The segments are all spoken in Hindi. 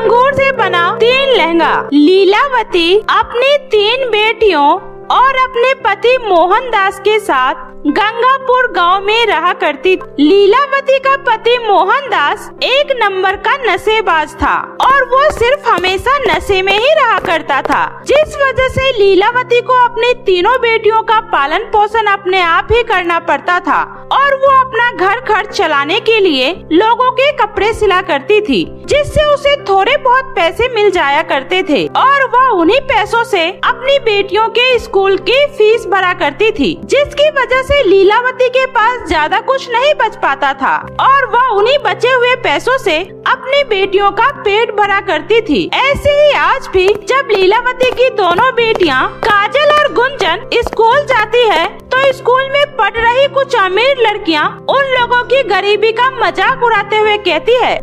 अंगूर से बना 3 लहंगा। लीलावती अपनी 3 बेटियों और अपने पति मोहनदास के साथ गंगापुर गांव में रहा करती। लीलावती का पति मोहनदास 1 नंबर का नशेबाज था और वो सिर्फ हमेशा नशे में ही रहा करता था, जिस वजह से लीलावती को अपनी तीनों बेटियों का पालन पोषण अपने आप ही करना पड़ता था और वो अपना घर खर्च चलाने के लिए लोगों के कपड़े सिला करती थी, जिससे उसे थोड़े बहुत पैसे मिल जाया करते थे और वह उन्हीं पैसों से अपनी बेटियों के स्कूल की फीस भरा करती थी, जिसकी वजह से लीलावती के पास ज्यादा कुछ नहीं बच पाता था और वह उन्हीं बचे हुए पैसों से अपनी बेटियों का पेट भरा करती थी। ऐसे ही आज भी जब लीलावती की दोनों बेटियां काजल और गुंजन स्कूल जाती है तो स्कूल में पढ़ रही कुछ अमीर लड़कियां उन लोगों की गरीबी का मजाक उड़ाते हुए कहती है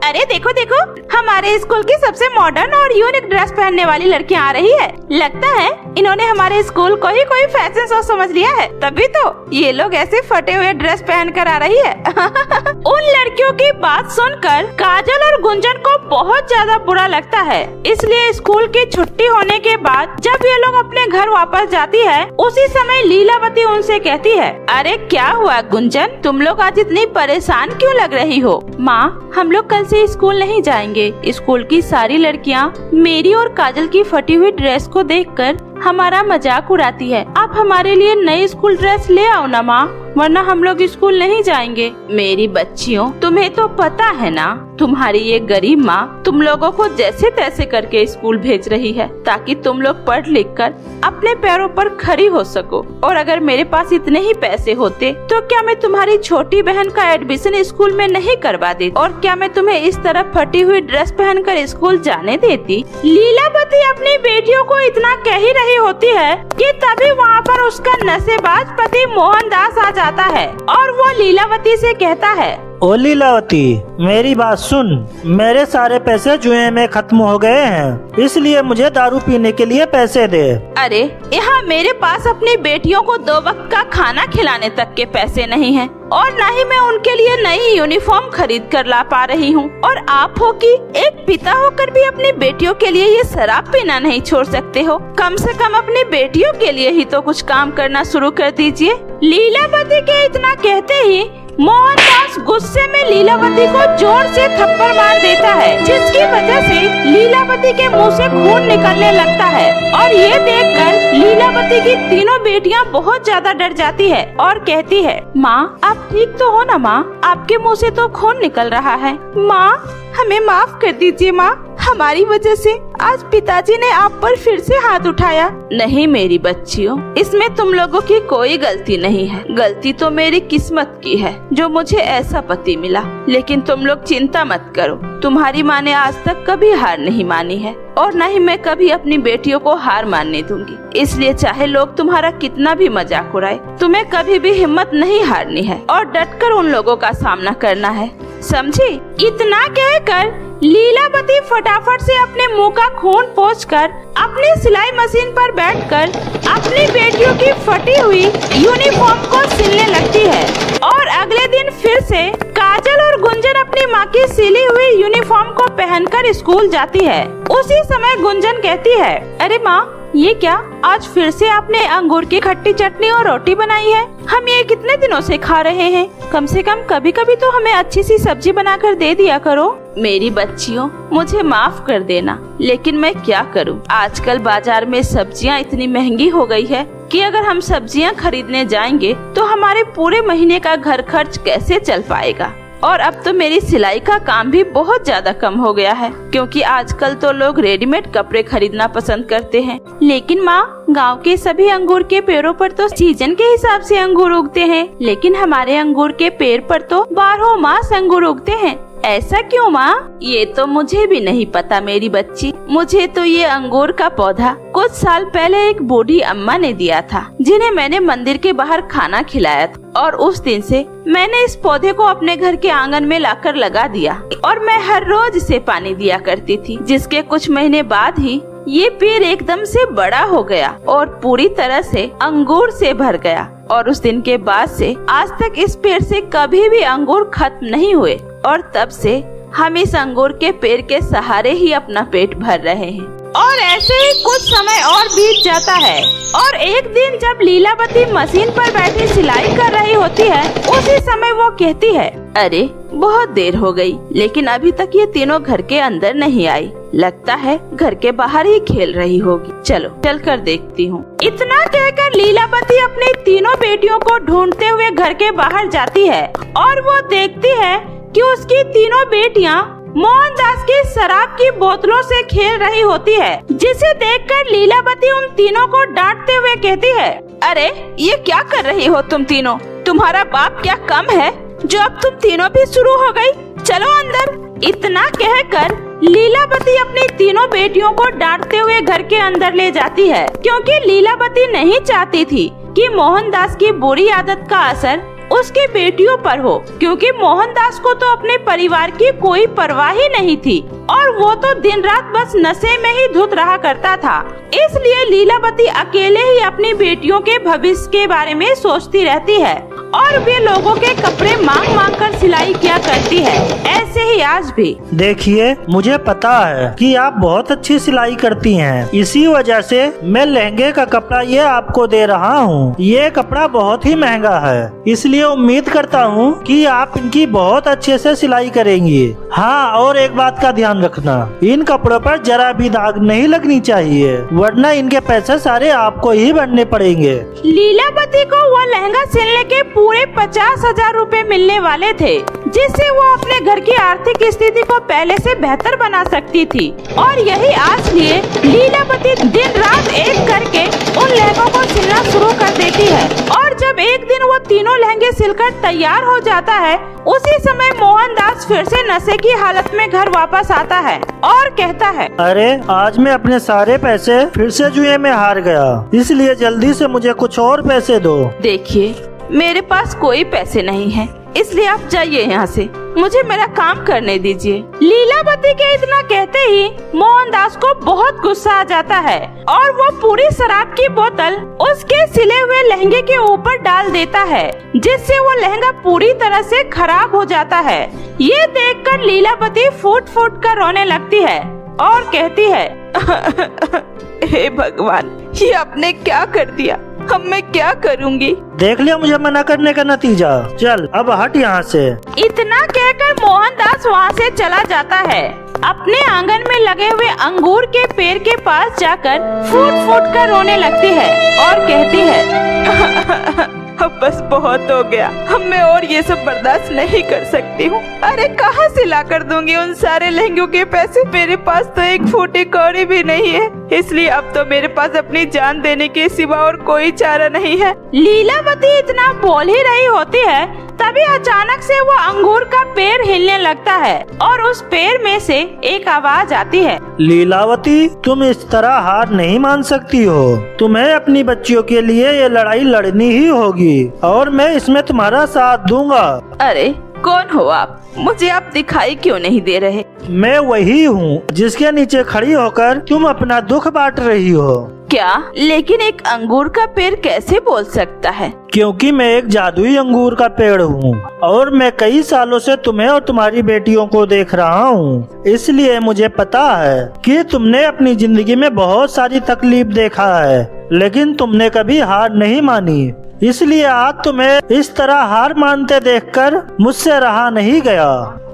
अरे देखो देखो, हमारे स्कूल की सबसे मॉडर्न और यूनिक ड्रेस पहनने वाली लड़कियां आ रही है। लगता है इन्होंने हमारे स्कूल को ही कोई फैशन शो समझ लिया है, तभी तो ये लोग ऐसे फटे हुए ड्रेस पहन कर आ रही है। उन लड़कियों की बात सुनकर काजल और गुंजन को बहुत ज्यादा बुरा लगता है, इसलिए स्कूल की छुट्टी होने के बाद जब ये लोग अपने घर वापस जाती है, उसी समय लीलावती उनसे कहती है, अरे क्या हुआ गुंजन, तुम लोग आज इतनी परेशान क्यों लग रही हो? माँ, हम लोग कल से स्कूल नहीं जाएंगे। स्कूल की सारी लड़कियाँ मेरी और काजल की फटी हुई ड्रेस को देखकर हमारा मजाक उड़ाती है। आप हमारे लिए नई स्कूल ड्रेस ले आओ ना माँ, वरना हम लोग स्कूल नहीं जाएंगे। मेरी बच्चियों, तुम्हें तो पता है ना, तुम्हारी ये गरीब माँ तुम लोगों को जैसे तैसे करके स्कूल भेज रही है ताकि तुम लोग पढ़ लिख कर अपने पैरों पर खड़ी हो सको। और अगर मेरे पास इतने ही पैसे होते तो क्या मैं तुम्हारी छोटी बहन का एडमिशन स्कूल में नहीं करवा देती, और क्या मैं तुम्हें इस तरह फटी हुई ड्रेस पहनकर स्कूल जाने देती? लीलावती अपनी बेटियों को इतना कह ही रही होती है कि तभी वहाँ पर उसका नशेबाज पति मोहनदास आ जाता है और वो लीलावती से कहता है, ओ लीलावती, मेरी बात सुन, मेरे सारे पैसे जुए में खत्म हो गए हैं, इसलिए मुझे दारू पीने के लिए पैसे दे। अरे यहाँ मेरे पास अपनी बेटियों को 2 वक्त का खाना खिलाने तक के पैसे नहीं हैं और न ही मैं उनके लिए नई यूनिफॉर्म खरीद कर ला पा रही हूँ, और आप हो कि एक पिता होकर भी अपनी बेटियों के लिए ये शराब पीना नहीं छोड़ सकते हो। कम से कम अपनी बेटियों के लिए ही तो कुछ काम करना शुरू कर दीजिए। लीलावती के इतना कहते ही मोहनदास गुस्से में लीलावती को जोर से थप्पड़ मार देता है, जिसकी वजह से लीलावती के मुंह से खून निकलने लगता है और ये देखकर लीलावती की तीनों बेटियां बहुत ज्यादा डर जाती है और कहती है, माँ आप ठीक तो हो ना माँ, आपके मुंह से तो खून निकल रहा है। माँ हमें माफ कर दीजिए माँ, हमारी वजह से आज पिताजी ने आप पर फिर से हाथ उठाया। नहीं मेरी बच्चियों, इसमें तुम लोगों की कोई गलती नहीं है, गलती तो मेरी किस्मत की है जो मुझे ऐसा पति मिला। लेकिन तुम लोग चिंता मत करो, तुम्हारी माँ ने आज तक कभी हार नहीं मानी है और न ही मैं कभी अपनी बेटियों को हार मानने दूंगी। इसलिए चाहे लोग तुम्हारा कितना भी मजाक उड़ाए, तुम्हें कभी भी हिम्मत नहीं हारनी है और डटकर उन लोगों का सामना करना है, समझी? इतना कहकर लीलावती फटाफट से अपने मुंह का खून पोंछकर अपनी सिलाई मशीन पर बैठकर अपनी बेटियों की फटी हुई यूनिफॉर्म को सिलने लगती है और अगले दिन फिर से काजल और गुंजन अपनी माँ की सिली हुई यूनिफॉर्म को पहनकर स्कूल जाती है। उसी समय गुंजन कहती है, अरे माँ ये क्या, आज फिर से आपने अंगूर की खट्टी चटनी और रोटी बनाई है? हम ये कितने दिनों से खा रहे हैं, कम से कम कभी कभी तो हमें अच्छी सी सब्जी बनाकर दे दिया करो। मेरी बच्चियों मुझे माफ कर देना, लेकिन मैं क्या करूं, आजकल बाजार में सब्जियां इतनी महंगी हो गई है कि अगर हम सब्जियां खरीदने जाएंगे तो हमारे पूरे महीने का घर खर्च कैसे चल पाएगा। और अब तो मेरी सिलाई का काम भी बहुत ज्यादा कम हो गया है, क्योंकि आजकल तो लोग रेडीमेड कपड़े खरीदना पसंद करते हैं। लेकिन माँ, गांव के सभी अंगूर के पेड़ों पर तो सीजन के हिसाब से अंगूर उगते हैं, लेकिन हमारे अंगूर के पेड़ पर तो 12 मास अंगूर उगते हैं। ऐसा क्यों माँ? ये तो मुझे भी नहीं पता मेरी बच्ची, मुझे तो ये अंगूर का पौधा कुछ साल पहले एक बूढ़ी अम्मा ने दिया था, जिन्हें मैंने मंदिर के बाहर खाना खिलाया था, और उस दिन से मैंने इस पौधे को अपने घर के आंगन में लाकर लगा दिया और मैं हर रोज इसे पानी दिया करती थी। जिसके कुछ महीने बाद ही ये पेड़ एकदम से बड़ा हो गया और पूरी तरह से अंगूर से भर गया, और उस दिन के बाद से आज तक इस पेड़ से कभी भी अंगूर खत्म नहीं हुए, और तब से हम इस अंगूर के पेड़ के सहारे ही अपना पेट भर रहे हैं। और ऐसे ही कुछ समय और बीत जाता है और एक दिन जब लीलावती मशीन पर बैठी सिलाई कर रही होती है, उसी समय वो कहती है, अरे बहुत देर हो गई, लेकिन अभी तक ये तीनों घर के अंदर नहीं आई। लगता है घर के बाहर ही खेल रही होगी। चलो चल कर देखती हूँ। इतना कहकर लीलावती अपनी तीनों बेटियों को ढूंढते हुए घर के बाहर जाती है और वो देखती है कि उसकी तीनों बेटियाँ मोहनदास की शराब की बोतलों से खेल रही होती है, जिसे देखकर लीलावती उन तीनों को डांटते हुए कहती है, अरे ये क्या कर रही हो तुम तीनों? तुम्हारा बाप क्या कम है जो अब तुम तीनों भी शुरू हो गई? चलो अंदर। इतना कहकर लीलावती अपनी तीनों बेटियों को डांटते हुए घर के अंदर ले जाती है, क्योंकि लीलावती नहीं चाहती थी कि मोहनदास की बुरी आदत का असर उसके बेटियों पर हो, क्योंकि मोहनदास को तो अपने परिवार की कोई परवाह ही नहीं थी और वो तो दिन रात बस नशे में ही धुत रहा करता था। इसलिए लीलावती अकेले ही अपनी बेटियों के भविष्य के बारे में सोचती रहती है और वे लोगों के कपड़े मांग मांग कर सिलाई किया करती है। ऐसे ही आज भी। देखिए, मुझे पता है कि आप बहुत अच्छी सिलाई करती हैं, इसी वजह से मैं लहंगे का कपड़ा ये आपको दे रहा हूँ। ये कपड़ा बहुत ही महंगा है, इसलिए उम्मीद करता हूँ कि आप इनकी बहुत अच्छे से सिलाई करेंगी। हाँ, और एक बात का ध्यान रखना, इन कपड़ों पर जरा भी दाग नहीं लगनी चाहिए, वरना इनके पैसे सारे आपको ही भरने पड़ेंगे। लीलावती को वो लहंगा सिलने के पूरे 50,000 रुपए मिलने वाले थे, जिससे वो अपने घर की आर्थिक स्थिति को पहले से बेहतर बना सकती थी। और यही आस लिए लीलावती दिन रात एक करके उन लहंगों को सिलना शुरू कर देती है। और जब एक दिन वो तीनों लहंगे सिलकर तैयार हो जाता है, उसी समय मोहनदास फिर से नशे की हालत में घर वापस आता है और कहता है, अरे आज मैं अपने सारे पैसे फिर से जुए में हार गया, इसलिए जल्दी से मुझे कुछ और पैसे दो। देखिए, मेरे पास कोई पैसे नहीं है, इसलिए आप जाइए यहाँ से, मुझे मेरा काम करने दीजिए। लीलावती के इतना कहते ही मोहनदास को बहुत गुस्सा आ जाता है और वो पूरी शराब की बोतल उसके सिले हुए लहंगे के ऊपर डाल देता है, जिससे वो लहंगा पूरी तरह से खराब हो जाता है। ये देखकर लीलावती फूट फूट कर रोने लगती है और कहती है, हे भगवान, ये आपने क्या कर दिया? अब मैं क्या करूंगी? देख लिया मुझे मना करने का नतीजा, चल अब हट यहाँ से। इतना कहकर मोहनदास वहाँ से चला जाता है। अपने आंगन में लगे हुए अंगूर के पेड़ के पास जाकर फूट फूट कर रोने लगती है और कहती है, अब बस बहुत हो गया, अब मैं और ये सब बर्दाश्त नहीं कर सकती हूँ। अरे कहाँ से ला कर दूंगी उन सारे लहंगों के पैसे? मेरे पास तो एक फूटी कौड़ी भी नहीं है, इसलिए अब तो मेरे पास अपनी जान देने के सिवा और कोई चारा नहीं है। लीलावती इतना बोल ही रही होती है, तभी अचानक से वो अंगूर का पेड़ हिलने लगता है और उस पेड़ में से एक आवाज आती है, लीलावती, तुम इस तरह हार नहीं मान सकती हो, तुम्हें अपनी बच्चियों के लिए ये लड़ाई लड़नी ही होगी और मैं इसमें तुम्हारा साथ दूंगा। अरे कौन हो आप? मुझे आप दिखाई क्यों नहीं दे रहे? मैं वही हूँ जिसके नीचे खड़ी होकर तुम अपना दुख बांट रही हो। क्या? लेकिन एक अंगूर का पेड़ कैसे बोल सकता है? क्योंकि मैं एक जादुई अंगूर का पेड़ हूँ और मैं कई सालों से तुम्हें और तुम्हारी बेटियों को देख रहा हूँ, इसलिए मुझे पता है कि तुमने अपनी जिंदगी में बहुत सारी तकलीफ देखा है, लेकिन तुमने कभी हार नहीं मानी। इसलिए आज तुम्हें इस तरह हार मानते देखकर मुझसे रहा नहीं गया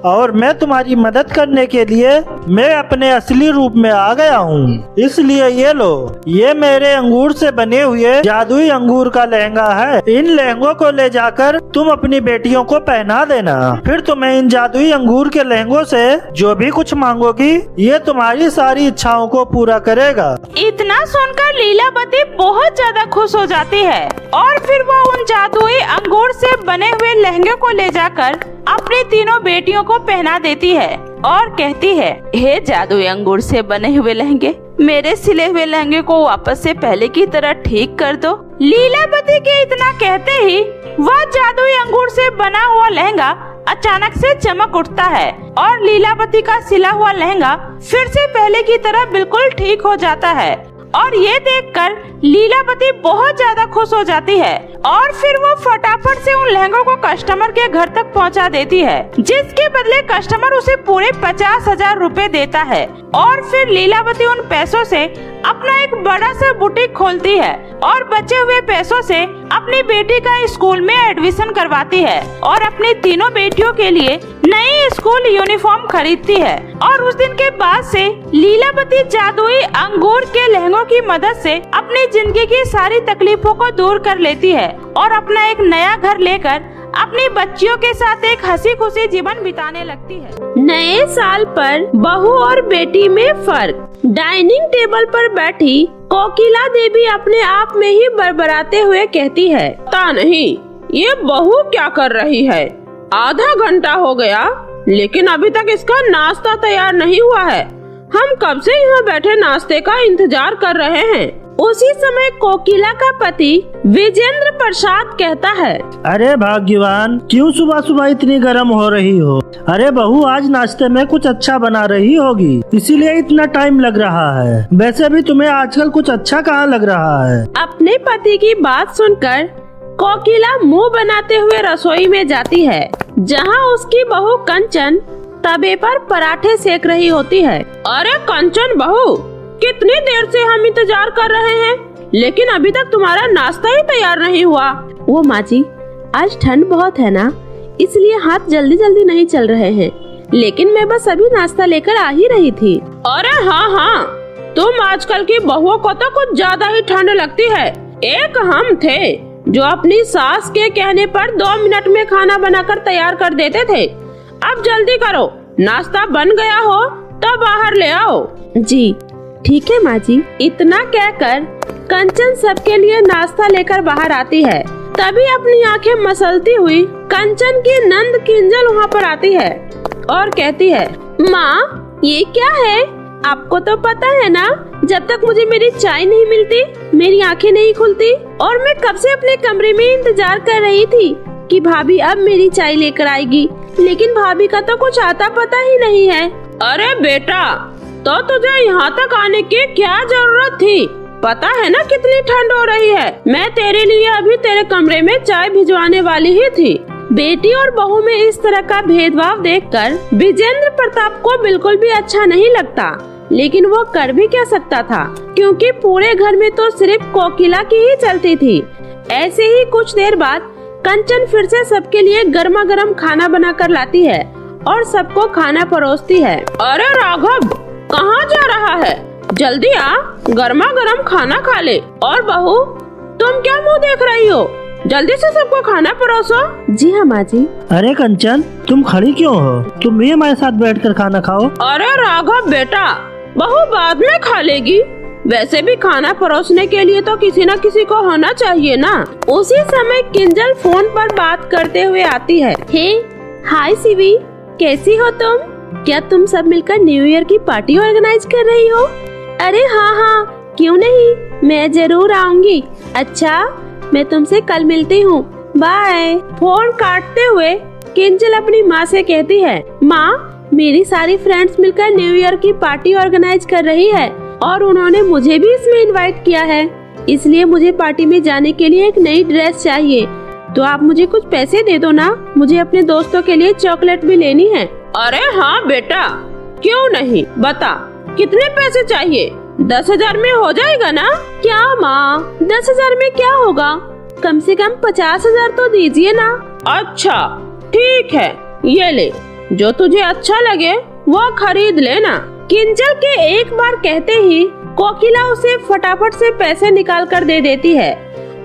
और मैं तुम्हारी मदद करने के लिए मैं अपने असली रूप में आ गया हूँ। इसलिए ये लो, ये मेरे अंगूर से बने हुए जादुई अंगूर का लहंगा है। इन लहंगों को ले जाकर तुम अपनी बेटियों को पहना देना, फिर तुम्हें इन जादुई अंगूर के लहंगों से जो भी कुछ मांगोगी ये तुम्हारी सारी इच्छाओं को पूरा करेगा। इतना सुनकर लीलावती बहुत ज्यादा खुश हो जाती है और फिर वो उन जादुई अंगूर से बने हुए लहंगे को ले जाकर अपनी तीनों बेटियों को पहना देती है और कहती है, हे जादुई अंगूर से बने हुए लहंगे, मेरे सिले हुए लहंगे को वापस से पहले की तरह ठीक कर दो। लीलावती के इतना कहते ही वह जादुई अंगूर से बना हुआ लहंगा अचानक से चमक उठता है और लीलावती का सिला हुआ लहंगा फिर से पहले की तरह बिल्कुल ठीक हो जाता है और ये देखकर लीलावती बहुत ज्यादा खुश हो जाती है और फिर वो फटाफट से उन लहंगों को कस्टमर के घर तक पहुंचा देती है, जिसके बदले कस्टमर उसे पूरे 50,000 रुपए देता है। और फिर लीलावती उन पैसों से अपना एक बड़ा सा बुटीक खोलती है और बचे हुए पैसों से अपनी बेटी का स्कूल में एडमिशन करवाती है और अपनी तीनों बेटियों के लिए नई स्कूल यूनिफॉर्म खरीदती है। और उस दिन के बाद से लीलावती जादुई अंगूर के लहंगों की मदद से अपनी जिंदगी की सारी तकलीफों को दूर कर लेती है और अपना एक नया घर लेकर अपनी बच्चियों के साथ एक हंसी खुशी जीवन बिताने लगती है। नए साल पर बहू और बेटी में फर्क। डाइनिंग टेबल पर बैठी कोकिला देवी अपने आप में ही बड़बड़ाते हुए कहती है, पता नहीं ये बहू क्या कर रही है। आधा घंटा हो गया लेकिन अभी तक इसका नाश्ता तैयार नहीं हुआ है। हम कब से यहाँ बैठे नाश्ते का इंतजार कर रहे हैं। उसी समय कोकिला का पति विजेंद्र प्रसाद कहता है, अरे भाग्यवान, क्यों सुबह सुबह इतनी गर्म हो रही हो। अरे बहू, आज नाश्ते में कुछ अच्छा बना रही होगी, इसीलिए इतना टाइम लग रहा है। वैसे भी तुम्हें आजकल कुछ अच्छा कहाँ लग रहा है। अपने पति की बात सुनकर कोकिला मुंह बनाते हुए रसोई में जाती है, जहाँ उसकी बहू कंचन तवे पर पराठे सेक रही होती है। अरे कंचन बहू, कितनी देर से हम इंतजार कर रहे हैं, लेकिन अभी तक तुम्हारा नाश्ता ही तैयार नहीं हुआ। वो माँ जी, आज ठंड बहुत है ना, इसलिए हाथ जल्दी जल्दी नहीं चल रहे हैं, लेकिन मैं बस अभी नाश्ता लेकर आ ही रही थी। अरे हाँ, तुम आजकल की बहुओं को तो कुछ ज्यादा ही ठंड लगती है। एक हम थे जो अपनी सास के कहने पर 2 मिनट में खाना बनाकर तैयार कर देते थे। अब जल्दी करो, नाश्ता बन गया हो तो बाहर ले आओ। जी ठीक है माँ जी। इतना कहकर कंचन सबके लिए नाश्ता लेकर बाहर आती है। तभी अपनी आंखें मसलती हुई कंचन की नंद किंजल वहाँ पर आती है और कहती है, माँ ये क्या है? आपको तो पता है ना, जब तक मुझे मेरी चाय नहीं मिलती मेरी आंखें नहीं खुलती। और मैं कब से अपने कमरे में इंतजार कर रही थी कि भाभी अब मेरी चाय लेकर आएगी, लेकिन भाभी का तो कुछ आता पता ही नहीं है। अरे बेटा, तो तुझे यहाँ तक आने की क्या जरूरत थी? पता है ना कितनी ठंड हो रही है। मैं तेरे लिए अभी तेरे कमरे में चाय भिजवाने वाली ही थी। बेटी और बहू में इस तरह का भेदभाव देखकर विजेंद्र प्रताप को बिल्कुल भी अच्छा नहीं लगता, लेकिन वो कर भी क्या सकता था, क्योंकि पूरे घर में तो सिर्फ कोकिला की ही चलती थी। ऐसे ही कुछ देर बाद कंचन फिर से सबके लिए गर्मा गर्म खाना बना कर लाती है और सबको खाना परोसती है। अरे राघव, कहाँ जा रहा है? जल्दी आ, गर्मा गर्म खाना खा ले। और बहू, तुम क्या मुंह देख रही हो? जल्दी से सबको खाना परोसो। जी हाँ माँ जी। अरे कंचन, तुम खड़ी क्यों हो? तुम भी हमारे साथ बैठकर खाना खाओ। अरे राघव बेटा, बहू बाद में खा लेगी। वैसे भी खाना परोसने के लिए तो किसी न किसी को होना चाहिए ना। उसी समय किंजल फोन पर बात करते हुए आती है। हे, हाय सिवी, कैसी हो तुम? क्या तुम सब मिलकर न्यू ईयर की पार्टी ऑर्गेनाइज कर रही हो? अरे हाँ, क्यों नहीं, मैं जरूर आऊंगी। अच्छा, मैं तुमसे कल मिलती हूँ, बाय। फोन काटते हुए किंजल अपनी माँ से कहती है, माँ, मेरी सारी फ्रेंड्स मिलकर न्यू ईयर की पार्टी ऑर्गेनाइज कर रही है और उन्होंने मुझे भी इसमें इनवाइट किया है, इसलिए मुझे पार्टी में जाने के लिए एक नई ड्रेस चाहिए। तो आप मुझे कुछ पैसे दे दो ना, मुझे अपने दोस्तों के लिए चॉकलेट भी लेनी है। अरे हाँ बेटा, क्यों नहीं, बता कितने पैसे चाहिए? 10,000 में हो जाएगा ना? क्या माँ, 10,000 में क्या होगा? कम से कम 50,000 तो दीजिए ना। अच्छा ठीक है, ये ले, जो तुझे अच्छा लगे वो खरीद लेना। किंजल के एक बार कहते ही कोकिला उसे फटाफट से पैसे निकाल कर दे देती है।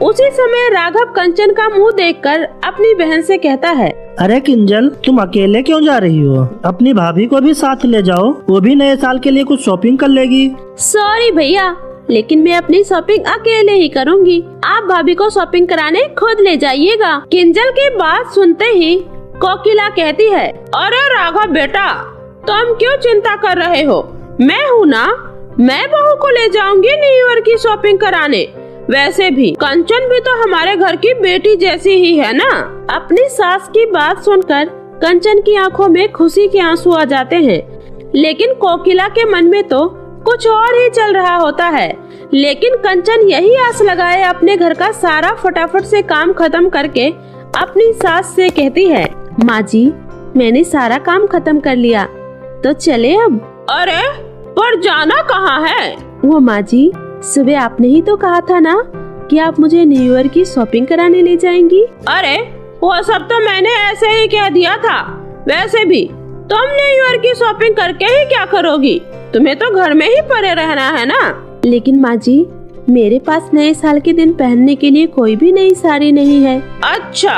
उसी समय राघव कंचन का मुंह देखकर अपनी बहन से कहता है, अरे किंजल, तुम अकेले क्यों जा रही हो? अपनी भाभी को भी साथ ले जाओ, वो भी नए साल के लिए कुछ शॉपिंग कर लेगी। सॉरी भैया, लेकिन मैं अपनी शॉपिंग अकेले ही करूंगी, आप भाभी को शॉपिंग कराने खुद ले जाइएगा। किंजल की बात सुनते ही कोकिला कहती है, अरे राघव बेटा, तुम क्यों चिंता कर रहे हो? मैं हूँ ना, मैं बहू को ले जाऊंगी न्यू ईयर की शॉपिंग कराने। वैसे भी कंचन भी तो हमारे घर की बेटी जैसी ही है ना। अपनी सास की बात सुनकर कंचन की आंखों में खुशी के आंसू आ जाते हैं, लेकिन कोकिला के मन में तो कुछ और ही चल रहा होता है। लेकिन कंचन यही आस लगाए अपने घर का सारा फटाफट से काम खत्म करके अपनी सास से कहती है, माँ जी मैंने सारा काम खत्म कर लिया, तो चले अब। अरे पर जाना कहाँ है? वो माँ जी, सुबह आपने ही तो कहा था ना कि आप मुझे न्यू ईयर की शॉपिंग कराने ले जाएंगी। अरे वो सब तो मैंने ऐसे ही कह दिया था। वैसे भी तुम न्यू ईयर की शॉपिंग करके ही क्या करोगी? तुम्हें तो घर में ही पड़े रहना है ना। लेकिन माँ जी, मेरे पास नए साल के दिन पहनने के लिए कोई भी नई साड़ी नहीं है। अच्छा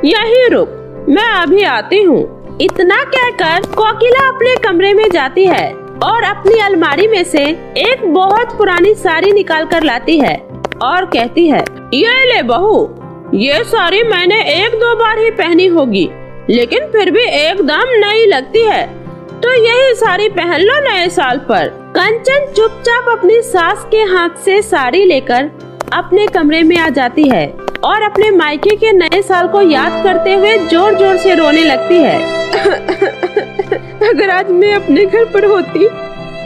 यही रुक, मैं अभी आती हूँ। इतना कहकर कोकिला अपने कमरे में जाती है और अपनी अलमारी में से एक बहुत पुरानी साड़ी निकाल कर लाती है और कहती है, ये ले बहू, ये साड़ी मैंने 1-2 बार ही पहनी होगी, लेकिन फिर भी एकदम नई लगती है, तो यही साड़ी पहन लो नए साल पर। कंचन चुपचाप अपनी सास के हाथ से साड़ी लेकर अपने कमरे में आ जाती है और अपने मायके के नए साल को याद करते हुए जोर जोर से रोने लगती है। अगर आज मैं अपने घर पर होती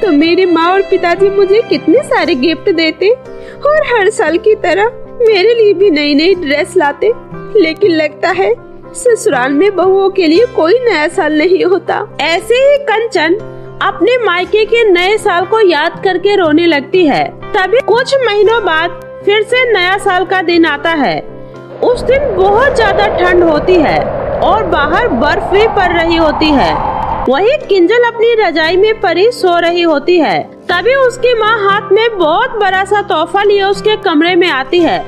तो मेरे माँ और पिताजी मुझे कितने सारे गिफ्ट देते और हर साल की तरह मेरे लिए भी नई नई ड्रेस लाते। लेकिन लगता है ससुराल में बहुओं के लिए कोई नया साल नहीं होता। ऐसे ही कंचन अपने मायके के नए साल को याद करके रोने लगती है। तभी कुछ महीनों बाद फिर से नया साल का दिन आता है। उस दिन बहुत ज्यादा ठंड होती है और बाहर बर्फ भी पड़ रही होती है। वही किंजल अपनी रजाई में परी सो रही होती है। तभी उसकी माँ हाथ में बहुत बड़ा सा तोहफा लिए उसके कमरे में आती है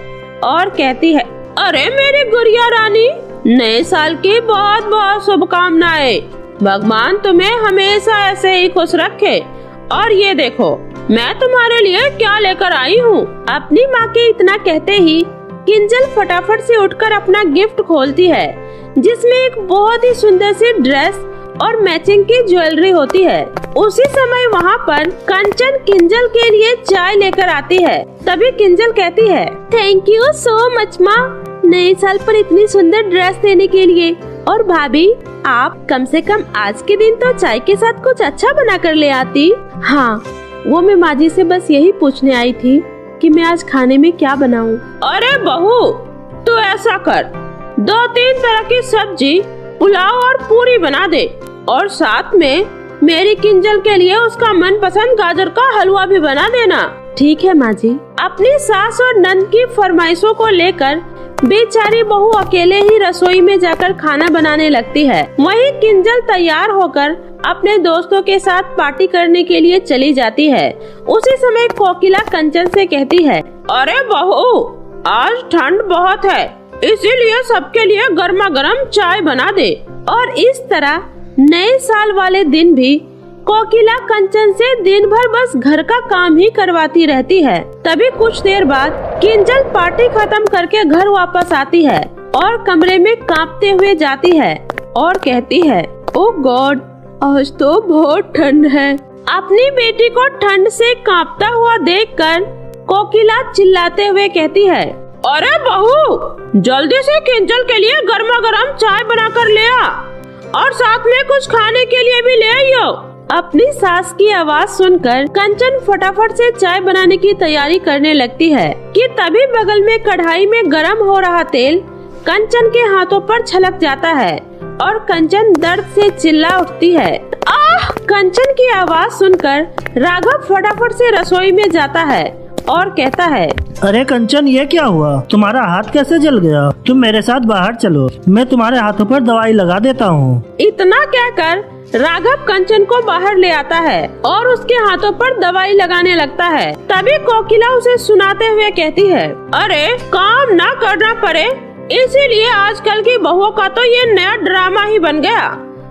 और कहती है, अरे मेरी गुड़िया रानी, नए साल की बहुत बहुत शुभकामनाएं। भगवान तुम्हें हमेशा ऐसे ही खुश रखे। और ये देखो मैं तुम्हारे लिए क्या लेकर आई हूँ। अपनी माँ के इतना कहते ही किंजल फटाफट से उठकर अपना गिफ्ट खोलती है, जिसमें एक बहुत ही सुंदर सी ड्रेस और मैचिंग की ज्वेलरी होती है। उसी समय वहाँ पर कंचन किंजल के लिए चाय लेकर आती है। तभी किंजल कहती है, थैंक यू सो मच माँ, नए साल पर इतनी सुंदर ड्रेस देने के लिए। और भाभी, आप कम से कम आज के दिन तो चाय के साथ कुछ अच्छा बना कर ले आती। हाँ, वो मैं माँ जी से बस यही पूछने आई थी कि मैं आज खाने में क्या बनाऊं। अरे बहू, तू ऐसा कर, 2-3 तरह की सब्जी, पुलाव और पूरी बना दे और साथ में मेरी किंजल के लिए उसका मनपसंद गाजर का हलवा भी बना देना। ठीक है माँ जी। अपनी सास और नंद की फरमाइशों को लेकर बेचारी बहू अकेले ही रसोई में जाकर खाना बनाने लगती है। वहीं किंजल तैयार होकर अपने दोस्तों के साथ पार्टी करने के लिए चली जाती है। उसी समय कोकिला कंचन से कहती है, अरे बहू, आज ठंड बहुत है, इसीलिए सबके लिए गर्मा गर्म चाय बना दे। और इस तरह नए साल वाले दिन भी कोकिला कंचन से दिन भर बस घर का काम ही करवाती रहती है। तभी कुछ देर बाद किंजल पार्टी खत्म करके घर वापस आती है और कमरे में कांपते हुए जाती है और कहती है, ओह गॉड, आज तो बहुत ठंड है। अपनी बेटी को ठंड से कांपता हुआ देखकर कोकिला चिल्लाते हुए कहती है, अरे बहू, जल्दी से किंजल के लिए गर्मा गर्म चाय बनाकर ले आ और साथ में कुछ खाने के लिए भी ले आइयो। अपनी सास की आवाज सुनकर कंचन फटाफट से चाय बनाने की तैयारी करने लगती है कि तभी बगल में कढ़ाई में गरम हो रहा तेल कंचन के हाथों पर छलक जाता है और कंचन दर्द से चिल्ला उठती है। आह! कंचन की आवाज सुनकर राघव फटाफट से रसोई में जाता है और कहता है, अरे कंचन, ये क्या हुआ? तुम्हारा हाथ कैसे जल गया? तुम मेरे साथ बाहर चलो, मैं तुम्हारे हाथों पर दवाई लगा देता हूँ। इतना कहकर राघव कंचन को बाहर ले आता है और उसके हाथों पर दवाई लगाने लगता है। तभी कोकिला उसे सुनाते हुए कहती है, अरे काम ना करना पड़े, इसीलिए आजकल की बहुओं का तो ये नया ड्रामा ही बन गया।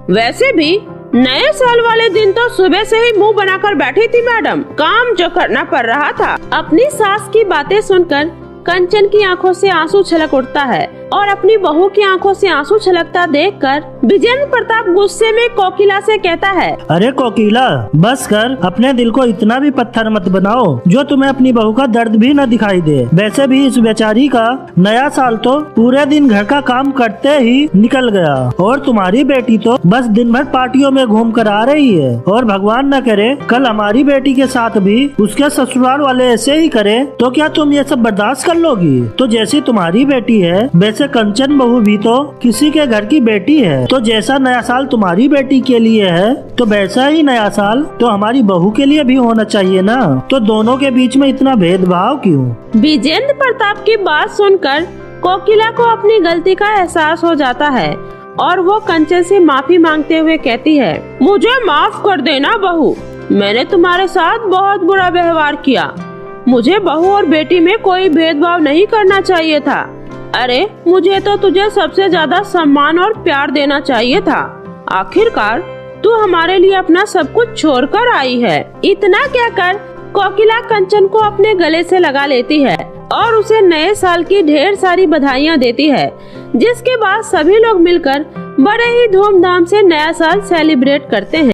वैसे भी नए साल वाले दिन तो सुबह से ही मुंह बनाकर बैठी थी मैडम, काम जो करना पड़ रहा था। अपनी सास की बातें सुनकर कंचन की आंखों से आंसू छलक उठता है और अपनी बहू की आंखों से आंसू छलकता देखकर विजेंद्र प्रताप गुस्से में कोकिला से कहता है, अरे कोकिला, बस कर, अपने दिल को इतना भी पत्थर मत बनाओ जो तुम्हें अपनी बहू का दर्द भी न दिखाई दे। वैसे भी इस बेचारी का नया साल तो पूरे दिन घर का काम करते ही निकल गया और तुम्हारी बेटी तो बस दिन भर पार्टियों में घूम कर आ रही है। और भगवान न करे कल हमारी बेटी के साथ भी उसके ससुराल वाले ऐसे ही करे तो क्या तुम ये सब बर्दाश्त कर लोगी? तो जैसी तुम्हारी बेटी है वैसे कंचन बहू भी तो किसी के घर की बेटी है। तो जैसा नया साल तुम्हारी बेटी के लिए है तो वैसा ही नया साल तो हमारी बहू के लिए भी होना चाहिए ना। तो दोनों के बीच में इतना भेदभाव क्यों? विजेंद्र प्रताप की बात सुनकर कोकिला को अपनी गलती का एहसास हो जाता है और वो कंचन से माफी मांगते हुए कहती है, मुझे माफ कर देना बहू, मैंने तुम्हारे साथ बहुत बुरा व्यवहार किया। मुझे बहू और बेटी में कोई भेदभाव नहीं करना चाहिए था। अरे मुझे तो तुझे सबसे ज्यादा सम्मान और प्यार देना चाहिए था। आखिरकार तू हमारे लिए अपना सब कुछ छोड़कर आई है। इतना कहकर कोकिला कंचन को अपने गले से लगा लेती है और उसे नए साल की ढेर सारी बधाइयाँ देती है, जिसके बाद सभी लोग मिलकर बड़े ही धूमधाम से नया साल सेलिब्रेट करते हैं।